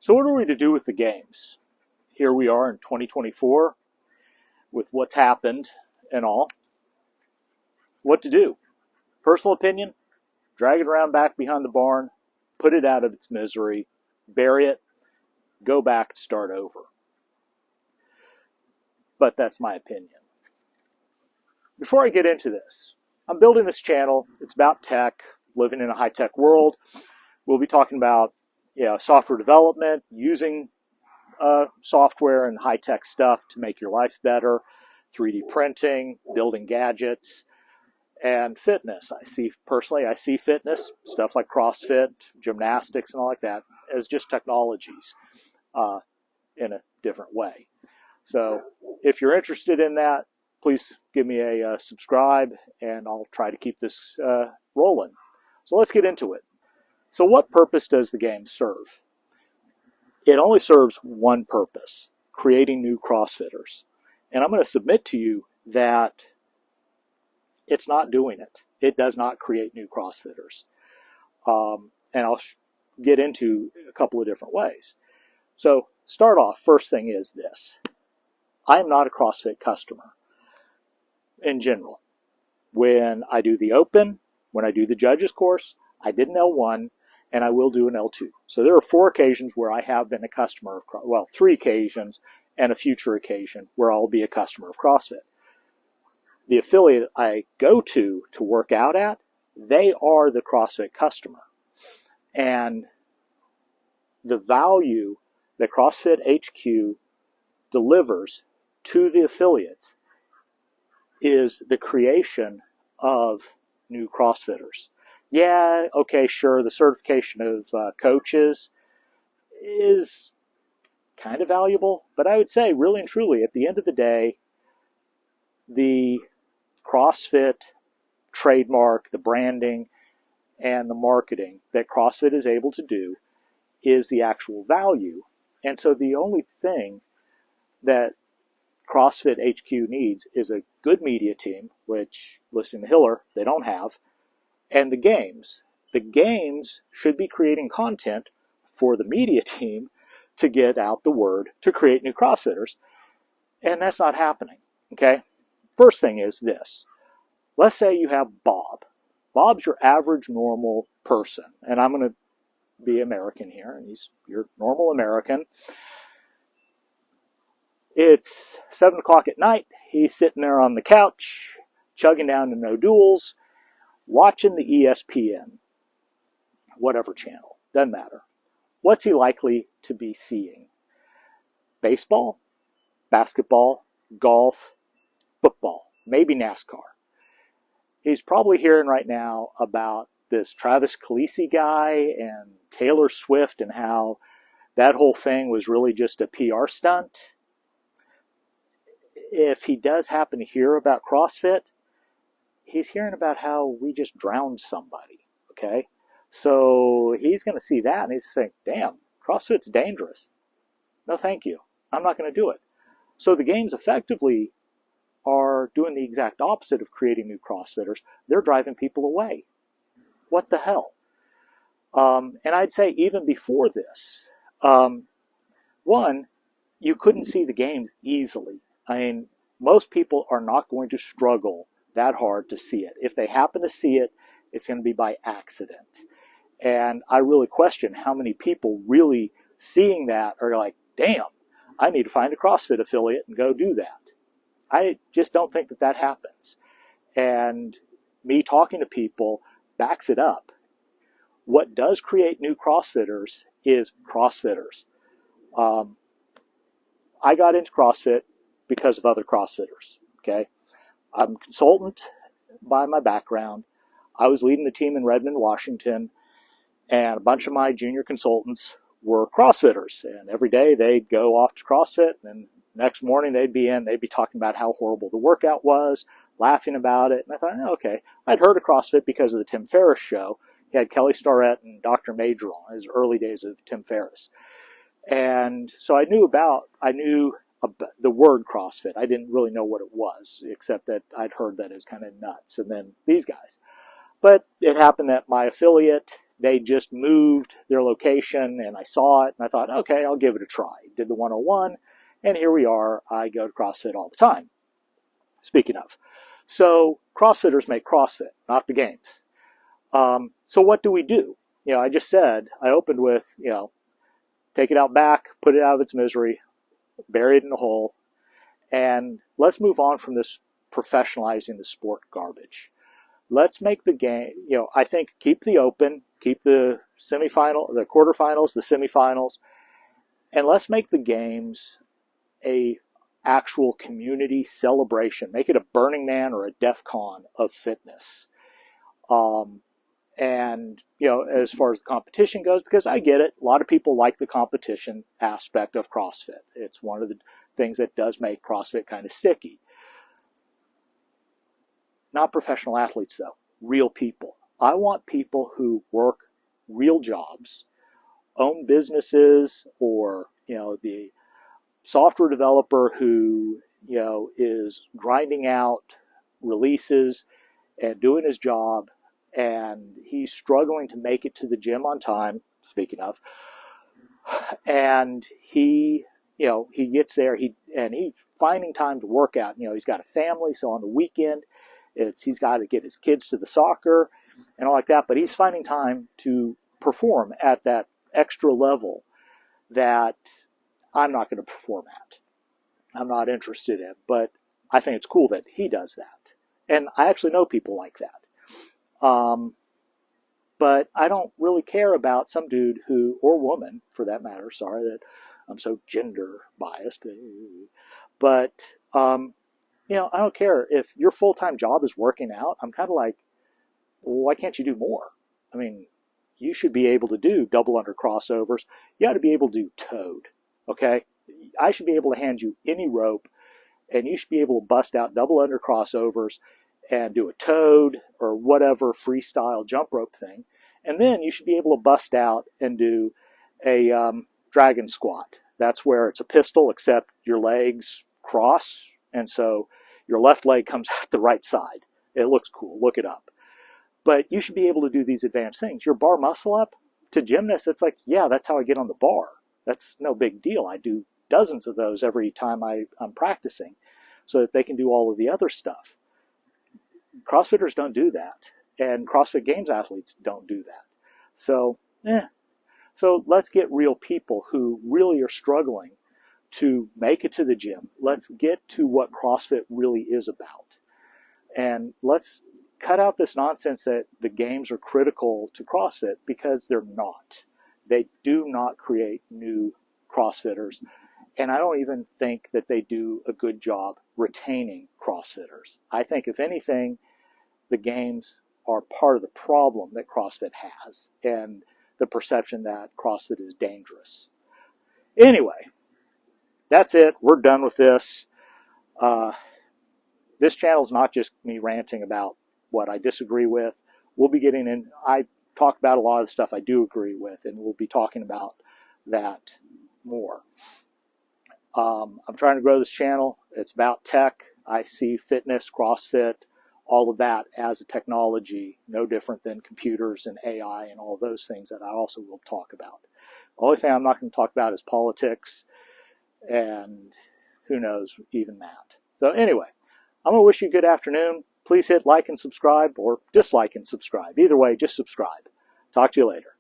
So what are we to do with the games? Here we are in 2024 with what's happened and all. What to do? Personal opinion, drag it around back behind the barn, put it out of its misery, bury it, go back to start over. But that's my opinion. Before I get into this, I'm building this channel. It's about tech, living in a high-tech world. We'll be talking about software development, using software and high-tech stuff to make your life better, 3D printing, building gadgets, and fitness. I see fitness, stuff like CrossFit, gymnastics, and all like that, as just technologies in a different way. So if you're interested in that, please give me a subscribe, and I'll try to keep this rolling. So let's get into it. So what purpose does the game serve? It only serves one purpose: creating new CrossFitters. And I'm going to submit to you that it's not doing it. It does not create new CrossFitters. And I'll get into a couple of different ways. So start off, first thing is this. I am not a CrossFit customer in general. When I do the Open, when I do the Judges course, I did an L1 and I will do an L2. So there are 4 occasions where I have been a customer of, well, 3 occasions and a future occasion where I'll be a customer of CrossFit. The affiliate I go to work out at, they are the CrossFit customer. And the value that CrossFit HQ delivers to the affiliates is the creation of new CrossFitters. Yeah, okay, sure, the certification of coaches is kind of valuable, but I would say really and truly at the end of the day, the CrossFit trademark, the branding, and the marketing that CrossFit is able to do is the actual value. And so the only thing that CrossFit HQ needs is a good media team, which, listening to Hiller, they don't have, and the games. The games should be creating content for the media team to get out the word to create new CrossFitters, and that's not happening, okay? First thing is this. Let's say you have Bob. Bob's your average normal person, and I'm going to be American here, and he's your normal American. It's 7 o'clock at night. He's sitting there on the couch, chugging down to No Duels, watching the ESPN, whatever channel, doesn't matter. What's he likely to be seeing? Baseball, basketball, golf, football, maybe NASCAR. He's probably hearing right now about this Travis Kelce guy and Taylor Swift and how that whole thing was really just a PR stunt. If he does happen to hear about CrossFit, he's hearing about how we just drowned somebody, okay? So he's going to see that and he's going to think, damn, CrossFit's dangerous. No, thank you. I'm not going to do it. So the games effectively are doing the exact opposite of creating new CrossFitters. They're driving people away. What the hell? And I'd say even before this, one, you couldn't see the games easily. I mean, most people are not going to struggle that hard to see it. If they happen to see it, it's going to be by accident. And I really question how many people really seeing that are like, damn, I need to find a CrossFit affiliate and go do that. I just don't think that that happens. And me talking to people backs it up. What does create new CrossFitters is CrossFitters. I got into CrossFit because of other CrossFitters, okay? I'm a consultant by my background. I was leading the team in Redmond, Washington, and a bunch of my junior consultants were CrossFitters. And every day they'd go off to CrossFit, and next morning they'd be talking about how horrible the workout was, laughing about it. And I thought, okay. I'd heard of CrossFit because of the Tim Ferriss show. He had Kelly Starrett and Dr. Major on, his early days of Tim Ferriss. And so I knew about the word CrossFit. I didn't really know what it was, except that I'd heard that it was kind of nuts. And then these guys. But it happened that my affiliate they just moved their location, and I saw it, and I thought, okay, I'll give it a try. Did the 101, and here we are. I go to CrossFit all the time. Speaking of. So CrossFitters make CrossFit, not the games. So what do we do? I just said, I opened with, take it out back, put it out of its misery, bury it in a hole, and let's move on from this professionalizing the sport garbage. Let's make the game, I think keep the open, keep the semifinal, the quarterfinals, the semifinals, and let's make the games a actual community celebration. Make it a Burning Man or a DEF CON of fitness. And, as far as the competition goes, because I get it, a lot of people like the competition aspect of CrossFit. It's one of the things that does make CrossFit kind of sticky. Not professional athletes, though. Real people. I want people who work real jobs, own businesses, or, the software developer who, is grinding out releases and doing his job, and he's struggling to make it to the gym on time, speaking of, and he gets there, he's finding time to work out. He's got a family, so on the weekend, he's got to get his kids to the soccer and all like that, but he's finding time to perform at that extra level that I'm not going to perform at. I'm not interested in, but I think it's cool that he does that. And I actually know people like that. But I don't really care about some dude who, or woman for that matter, sorry that I'm so gender biased, but, I don't care if your full-time job is working out. I'm kind of like, well, why can't you do more? I mean, you should be able to do double under crossovers. You ought to be able to do toad, okay? I should be able to hand you any rope, and you should be able to bust out double under crossovers and do a toad or whatever freestyle jump rope thing. And then you should be able to bust out and do a dragon squat. That's where it's a pistol, except your legs cross, and so your left leg comes out the right side. It looks cool. Look it up. But you should be able to do these advanced things. Your bar muscle up, to gymnasts, it's like, yeah, that's how I get on the bar. That's no big deal. I do dozens of those every time I'm practicing so that they can do all of the other stuff. CrossFitters don't do that, and CrossFit Games athletes don't do that. So, So let's get real people who really are struggling to make it to the gym. Let's get to what CrossFit really is about. And let's cut out this nonsense that the games are critical to CrossFit, because they're not. They do not create new CrossFitters. And I don't even think that they do a good job retaining CrossFitters. I think, if anything, the games are part of the problem that CrossFit has, and the perception that CrossFit is dangerous. Anyway, that's it. We're done with this. This channel is not just me ranting about what I disagree with. We'll be getting in. I talk about a lot of the stuff I do agree with, and we'll be talking about that more. I'm trying to grow this channel. It's about tech. I see fitness, CrossFit, all of that as a technology, no different than computers and AI and all those things that I also will talk about. The only thing I'm not going to talk about is politics, and who knows, even that. So anyway, I'm going to wish you a good afternoon. Please hit like and subscribe, or dislike and subscribe. Either way, just subscribe. Talk to you later.